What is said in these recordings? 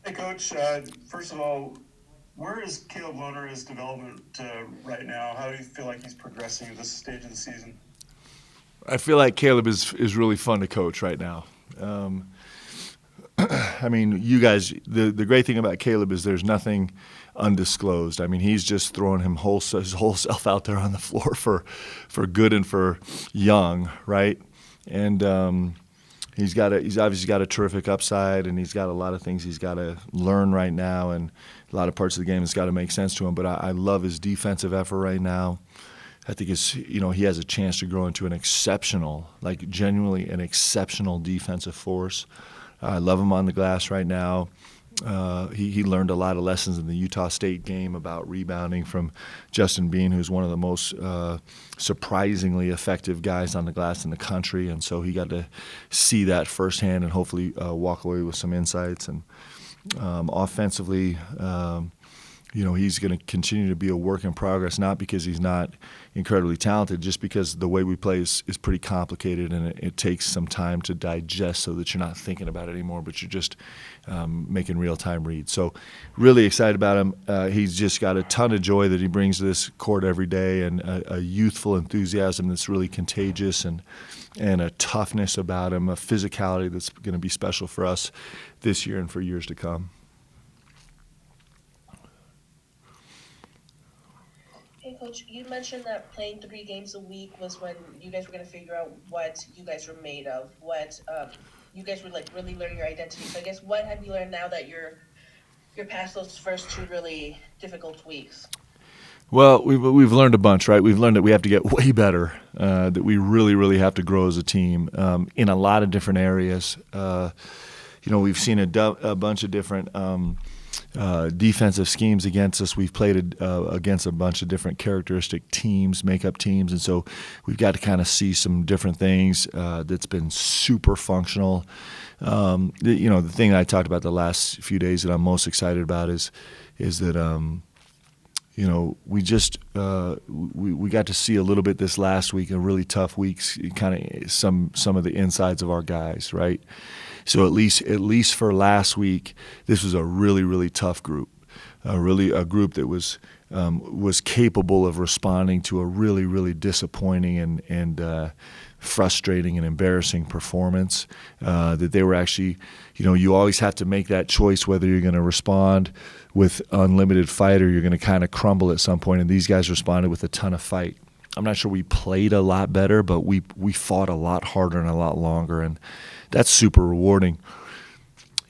Hey, Coach. First of all, where is Caleb Lonergans' development right now? How do you feel like he's progressing at this stage of the season? I feel like Caleb is really fun to coach right now. Um, I mean, you guys, the great thing about Caleb is there's nothing undisclosed. I mean, he's just throwing his whole self out there on the floor for good and for young, right? And he's obviously got a terrific upside, and he's got a lot of things he's got to learn right now, and a lot of parts of the game that's got to make sense to him. But I love his defensive effort right now. I think he has a chance to grow into an exceptional, like genuinely an exceptional defensive force. I love him on the glass right now. He learned a lot of lessons in the Utah State game about rebounding from Justin Bean, who's one of the most surprisingly effective guys on the glass in the country, and so he got to see that firsthand and hopefully walk away with some insights. And offensively, he's going to continue to be a work in progress, not because he's not incredibly talented, just because the way we play is pretty complicated, and it takes some time to digest so that you're not thinking about it anymore, but you're just making real-time reads. So really excited about him. He's just got a ton of joy that he brings to this court every day, and a youthful enthusiasm that's really contagious, and a toughness about him, a physicality that's going to be special for us this year and for years to come. Hey, Coach, you mentioned that playing 3 games a week was when you guys were going to figure out what you guys were made of, what you guys were like really learning your identity. So I guess what have you learned now that you're past those first 2 really difficult weeks? Well, we've learned a bunch, right? We've learned that we have to get way better, that we really, really have to grow as a team in a lot of different areas. We've seen a bunch of different defensive schemes against us. We've played against a bunch of different characteristic teams, makeup teams, and so we've got to kind of see some different things that's been super functional. The thing I talked about the last few days that I'm most excited about is that we just we got to see a little bit this last week, a really tough weeks, kind of some of the insides of our guys, right? So at least for last week, this was a really, really tough group, a group that was capable of responding to a really, really disappointing and frustrating and embarrassing performance. That they were actually, you always have to make that choice whether you're going to respond with unlimited fight or you're going to kind of crumble at some point. And these guys responded with a ton of fight. I'm not sure we played a lot better, but we fought a lot harder and a lot longer, and that's super rewarding.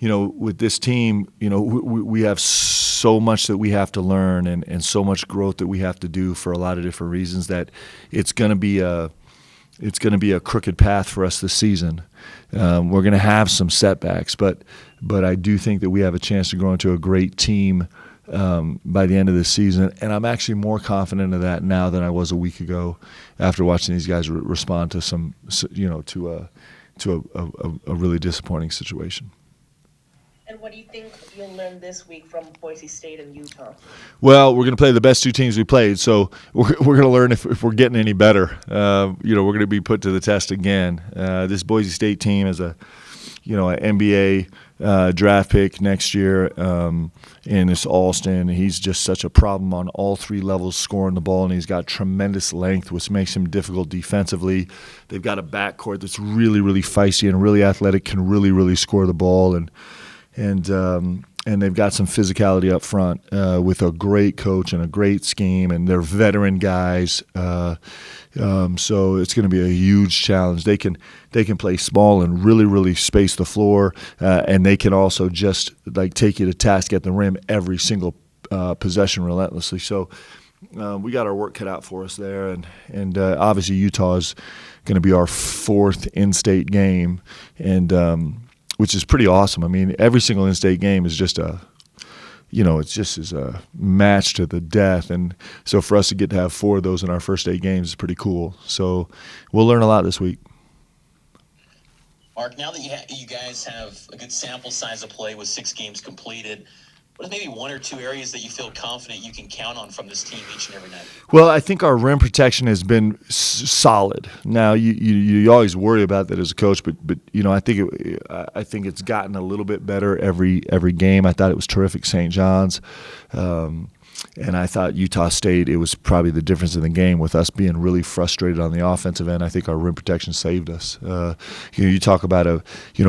With this team, we have so much that we have to learn and so much growth that we have to do for a lot of different reasons that it's going to be a crooked path for us this season. We're going to have some setbacks, but I do think that we have a chance to grow into a great team by the end of this season, and I'm actually more confident of that now than I was a week ago after watching these guys respond to a really disappointing situation. And what do you think you'll learn this week from Boise State and Utah? Well, we're going to play the best 2 teams we played, so we're going to learn if we're getting any better. We're going to be put to the test again. This Boise State team is an NBA draft pick next year, in this Alston. He's just such a problem on all 3 levels scoring the ball, and he's got tremendous length, which makes him difficult defensively. They've got a backcourt that's really, really feisty and really athletic, can really, really score the ball, and they've got some physicality up front with a great coach and a great scheme, and they're veteran guys. So it's going to be a huge challenge. They can play small and really, really space the floor, and they can also just like take you to task at the rim every single possession relentlessly. So we got our work cut out for us there, and obviously Utah is going to be our 4th in-state game, and which is pretty awesome. I mean, every single in-state game is just it's just as a match to the death. And so for us to get to have 4 of those in our first 8 games is pretty cool. So we'll learn a lot this week. Mark, now that you guys have a good sample size of play with 6 games completed, what is maybe one or two areas that you feel confident you can count on from this team each and every night? Well, I think our rim protection has been solid. Now, you always worry about that as a coach, but I think it's gotten a little bit better every game. I thought it was terrific, St. John's. And I thought Utah State, it was probably the difference in the game with us being really frustrated on the offensive end. I think our rim protection saved us. You talk about a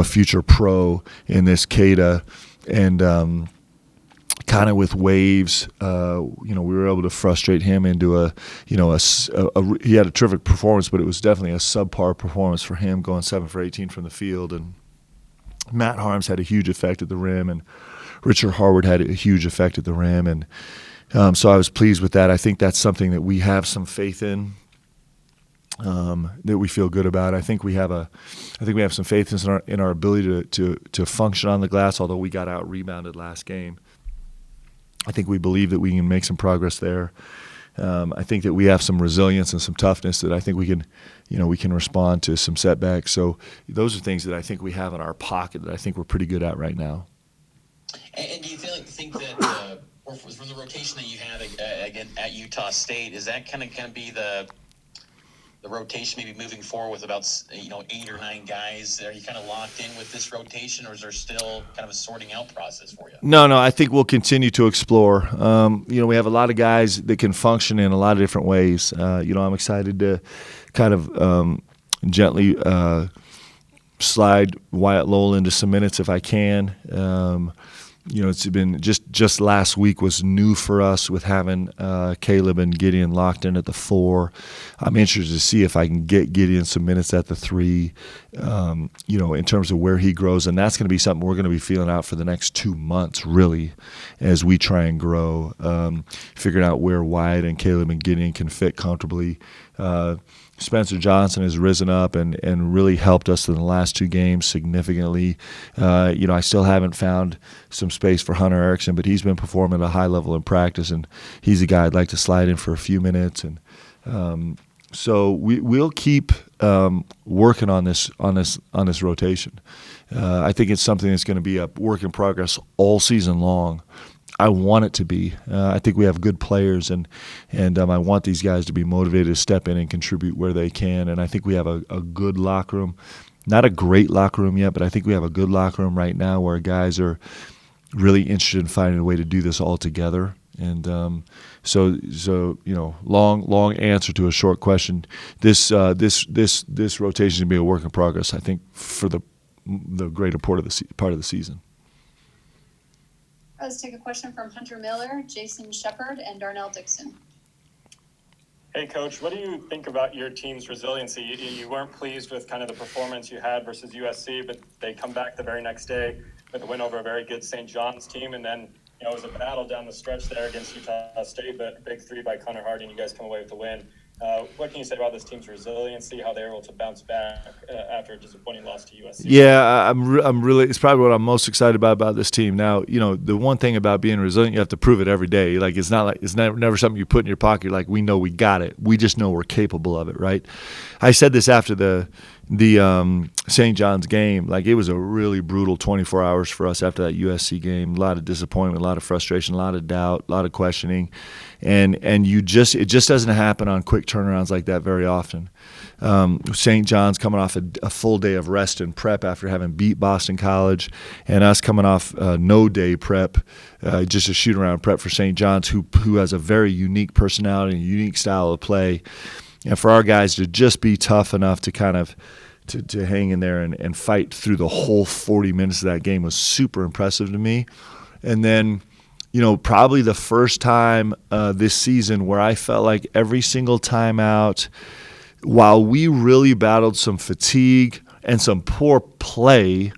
future pro in this Cada, and kind of with waves, we were able to frustrate him into he had a terrific performance, but it was definitely a subpar performance for him, going 7 for 18 from the field. And Matt Harms had a huge effect at the rim, and Richard Harward had a huge effect at the rim, and so I was pleased with that. I think that's something that we have some faith in, that we feel good about. I think we have some faith in our ability to function on the glass. Although we got out rebounded last game, I think we believe that we can make some progress there. I think that we have some resilience and some toughness that I think we can respond to some setbacks. So those are things that I think we have in our pocket that I think we're pretty good at right now. And do you think that or from the rotation that you had again at Utah State, is that kind of be the rotation maybe moving forward with about 8 or 9 guys? Are you kind of locked in with this rotation, or is there still kind of a sorting out process for you? No, I think we'll continue to explore. We have a lot of guys that can function in a lot of different ways. I'm excited to kind of gently slide Wyatt Lowell into some minutes if I can. It's been just last week was new for us with having Caleb and Gideon locked in at the 4. I'm interested to see if I can get Gideon some minutes at the 3, in terms of where he grows. And that's going to be something we're going to be feeling out for the next 2 months, really, as we try and grow, figuring out where Wyatt and Caleb and Gideon can fit comfortably. Spencer Johnson has risen up and really helped us in the last 2 games significantly. I still haven't found some space for Hunter Erickson, but he's been performing at a high level in practice, and he's a guy I'd like to slide in for a few minutes. And so we'll keep working on this rotation. I think it's something that's going to be a work in progress all season long. I want it to be. I think we have good players, and I want these guys to be motivated to step in and contribute where they can. And I think we have a good locker room. Not a great locker room yet, but I think we have a good locker room right now where guys are really interested in finding a way to do this all together. And so long answer to a short question. This rotation is going to be a work in progress, I think, for the greater part of the season. Let's take a question from Hunter Miller, Jason Shepard, and Darnell Dixon. Hey, Coach, what do you think about your team's resiliency? You weren't pleased with kind of the performance you had versus USC, but they come back the very next day with a win over a very good St. John's team. And then, it was a battle down the stretch there against Utah State, but a big 3 by Connor Hardy, and you guys come away with the win. What can you say about this team's resiliency, how they were able to bounce back after a disappointing loss to USC? Yeah, I'm really. It's probably what I'm most excited about this team. Now, the one thing about being resilient, you have to prove it every day. Like it's never something you put in your pocket. Like we know we got it. We just know we're capable of it, right? I said this after the St. John's game. Like it was a really brutal 24 hours for us after that USC game. A lot of disappointment, a lot of frustration, a lot of doubt, a lot of questioning, and it just doesn't happen on quick turnarounds like that very often. St. John's coming off a full day of rest and prep after having beat Boston College, and us coming off no-day prep, just a shoot-around prep for St. John's, who has a very unique personality and unique style of play. And for our guys to just be tough enough to kind of to hang in there and fight through the whole 40 minutes of that game was super impressive to me. And then, probably the first time this season where I felt like every single time out, while we really battled some fatigue and some poor play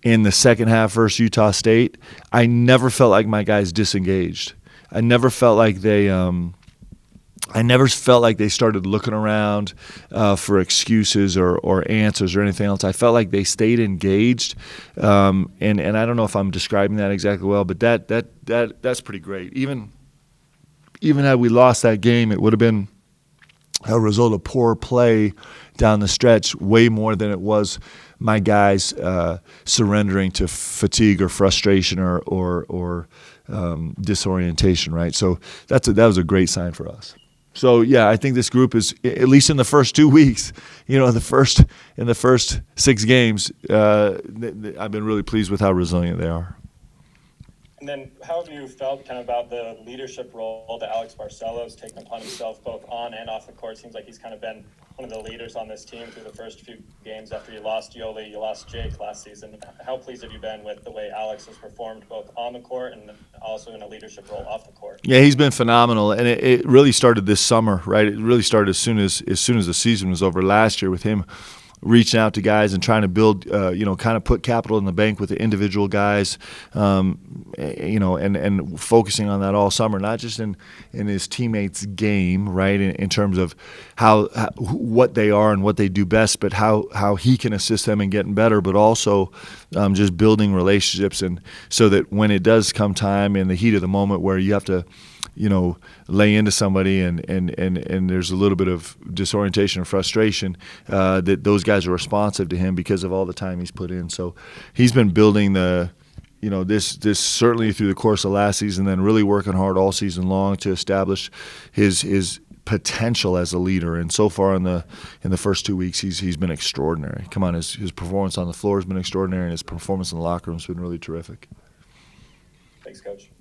in the second half versus Utah State, I never felt like my guys disengaged. I never felt like they started looking around for excuses or answers or anything else. I felt like they stayed engaged, and I don't know if I'm describing that exactly well, but that's pretty great. Even had we lost that game, it would have been a result of poor play down the stretch way more than it was my guys surrendering to fatigue or frustration or disorientation, right? So that was a great sign for us. So yeah, I think this group is, at least in the first 2 weeks, in the first 6 games, I've been really pleased with how resilient they are. And then how have you felt kind of about the leadership role that Alex Barcelo's taken upon himself both on and off the court? Seems like he's kind of been one of the leaders on this team through the first few games after you lost Yoli, you lost Jake last season. How pleased have you been with the way Alex has performed both on the court and also in a leadership role off the court? Yeah, he's been phenomenal, and it really started this summer, right? It really started as soon as the season was over last year with him reaching out to guys and trying to build, kind of put capital in the bank with the individual guys, and focusing on that all summer, not just in his teammates' game, right, in terms of how what they are and what they do best, but how he can assist them in getting better, but also just building relationships, and so that when it does come time in the heat of the moment where you have to lay into somebody and there's a little bit of disorientation or frustration, that those guys are responsive to him because of all the time he's put in. So he's been building this certainly through the course of last season, then really working hard all season long to establish his potential as a leader. And so far in the first 2 weeks, he's been extraordinary. Come on, his performance on the floor has been extraordinary, and his performance in the locker room has been really terrific. Thanks, Coach.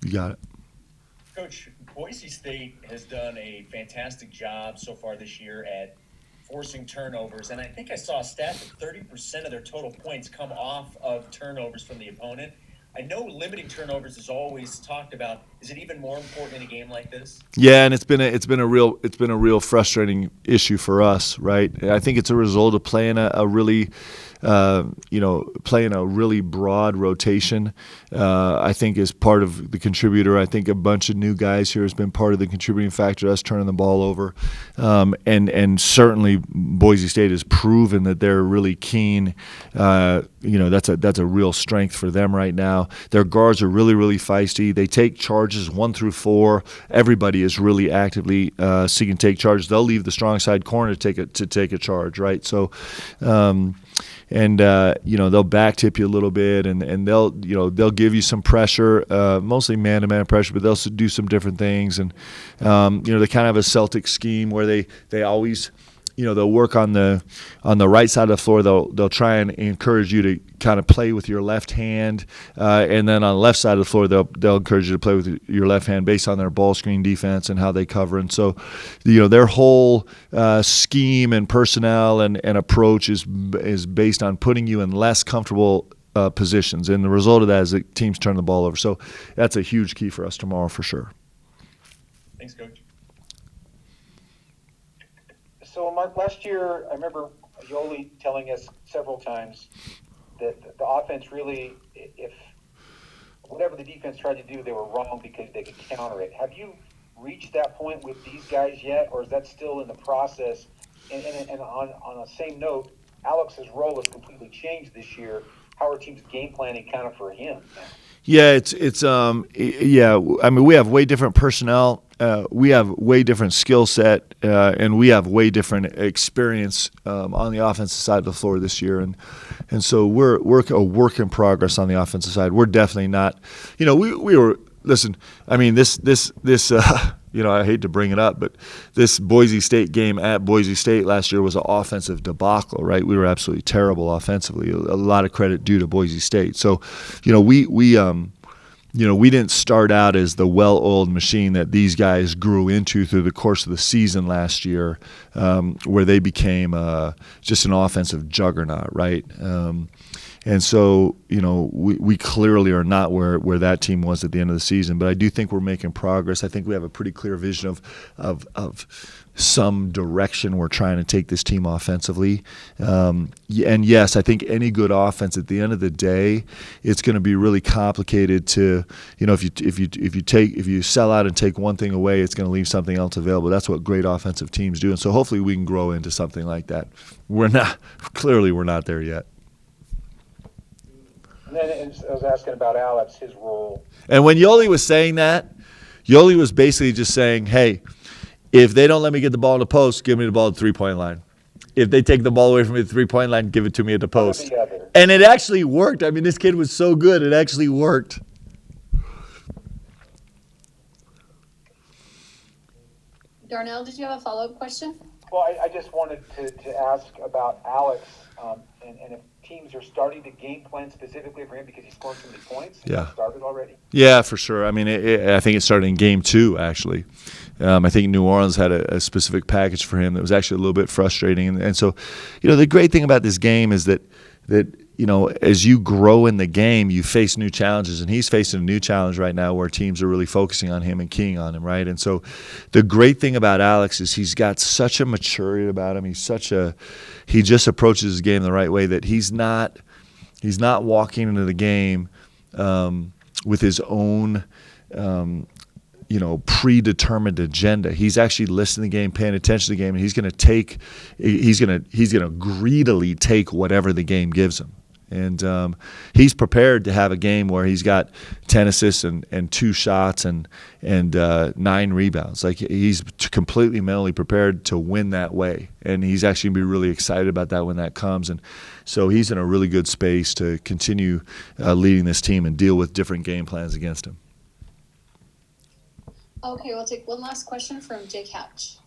You got it. Coach, Boise State has done a fantastic job so far this year at forcing turnovers, and I think I saw a stat that 30% of their total points come off of turnovers from the opponent. I know limiting turnovers is always talked about. Is it even more important in a game like this? Yeah, and it's been a real frustrating issue for us, right? I think it's a result of playing a really broad rotation. I think is part of the contributor. I think a bunch of new guys here has been part of the contributing factor to us turning the ball over, and certainly Boise State has proven that they're really keen. That's a real strength for them right now. Their guards are really, really feisty. They take charges 1 through 4. Everybody is really actively seeking to take charges. They'll leave the strong side corner to take a charge, right? So. They'll back tip you a little bit, and they'll give you some pressure, mostly man-to-man pressure, but they'll do some different things, and they kind of have a Celtic scheme where they always, they'll work on the right side of the floor. They'll try and encourage you to kind of play with your left hand, and then on the left side of the floor, they'll encourage you to play with your left hand based on their ball screen defense and how they cover. And so, their whole scheme and personnel and approach is based on putting you in less comfortable positions, and the result of that is that teams turn the ball over. So that's a huge key for us tomorrow for sure. Thanks, Coach. So, Mark, last year, I remember Yoli telling us several times that the offense really, if whatever the defense tried to do, they were wrong because they could counter it. Have you reached that point with these guys yet, or is that still in the process? And on the same note, Alex's role has completely changed this year. How are teams game planning kind of for him now? Yeah, I mean, we have way different personnel. We have way different skill set, and we have way different experience on the offensive side of the floor this year, and so we're a work in progress on the offensive side. We're definitely not. We were. Listen, I mean, this I hate to bring it up, but this Boise State game at Boise State last year was an offensive debacle, right? We were absolutely terrible offensively. A lot of credit due to Boise State. So, we didn't start out as the well-oiled machine that these guys grew into through the course of the season last year, where they became just an offensive juggernaut, right? And so, we clearly are not where that team was at the end of the season. But I do think we're making progress. I think we have a pretty clear vision of some direction we're trying to take this team offensively. And yes, I think any good offense at the end of the day, it's going to be really complicated to, if you sell out and take one thing away, it's going to leave something else available. That's what great offensive teams do. And so hopefully we can grow into something like that. We're not there yet. And then I was asking about Alex, his role. And when Yoli was saying that, Yoli was basically just saying, hey, if they don't let me get the ball in the post, give me the ball at the 3-point line. if they take the ball away from me at the 3-point line, give it to me at the One or post. the other. And it actually worked. I mean, this kid was so good. It actually worked. Darnell, did you have a follow-up question? Well, I just wanted to ask about Alex, and if teams are starting to game plan specifically for him because he's scoring so many points. Yeah. Has it started already? Yeah, for sure. I mean, I think it started in game 2, actually. I think New Orleans had a specific package for him that was actually a little bit frustrating. And so, the great thing about this game is that as you grow in the game, you face new challenges. And he's facing a new challenge right now where teams are really focusing on him and keying on him, right? And so the great thing about Alex is he's got such a maturity about him. He just approaches his game the right way that he's not walking into the game with his own predetermined agenda. He's actually listening to the game, paying attention to the game, and he's gonna greedily take whatever the game gives him. And he's prepared to have a game where he's got 10 assists and 2 shots and 9 rebounds. Like, he's completely mentally prepared to win that way, and he's actually gonna be really excited about that when that comes. And so he's in a really good space to continue leading this team and deal with different game plans against him. Okay, we'll take one last question from Jake Hatch.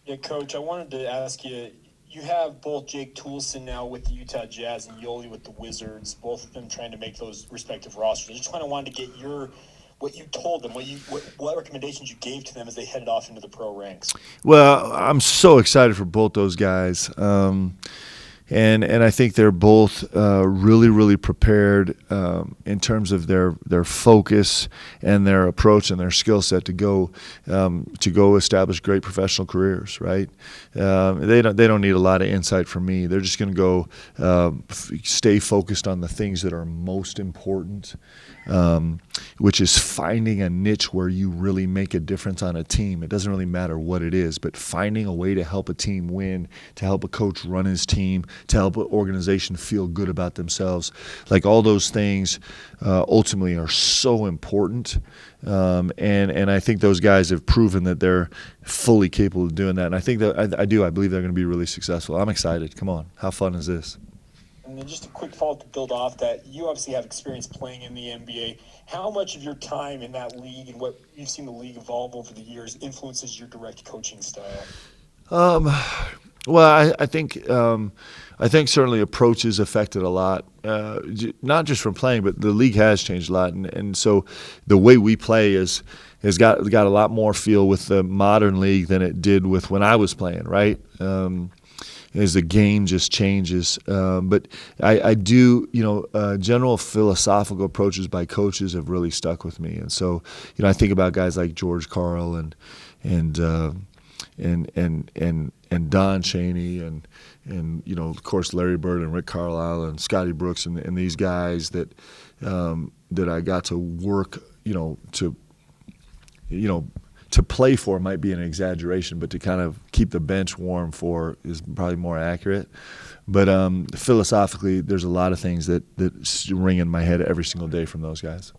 Yeah, Coach, I wanted to ask you, you have both Jake Toolson now with the Utah Jazz and Yoli with the Wizards, both of them trying to make those respective rosters. I just kind of wanted to get what you told them, what recommendations you gave to them as they headed off into the pro ranks. Well, I'm so excited for both those guys. And I think they're both really, really prepared in terms of their focus and their approach and their skill set to go establish great professional careers. Right? They don't need a lot of insight from me. They're just going to go stay focused on the things that are most important, which is finding a niche where you really make a difference on a team. It doesn't really matter what it is, but finding a way to help a team win, to help a coach run his team, to help an organization feel good about themselves. Like, all those things ultimately are so important. And I think those guys have proven that they're fully capable of doing that. And I think that I believe they're going to be really successful. I'm excited. Come on. How fun is this? And then just a quick follow-up to build off that, you obviously have experience playing in the NBA. How much of your time in that league and what you've seen the league evolve over the years influences your direct coaching style? Well, I think certainly approaches affected a lot, not just from playing, but the league has changed a lot, and so the way we play has got a lot more feel with the modern league than it did with when I was playing, right? As the game just changes, but I do, general philosophical approaches by coaches have really stuck with me, and so I think about guys like George Karl and Don Chaney and of course Larry Bird and Rick Carlisle and Scotty Brooks and these guys that I got to work to play for might be an exaggeration, but to kind of keep the bench warm for is probably more accurate. But philosophically, there's a lot of things that ring in my head every single day from those guys.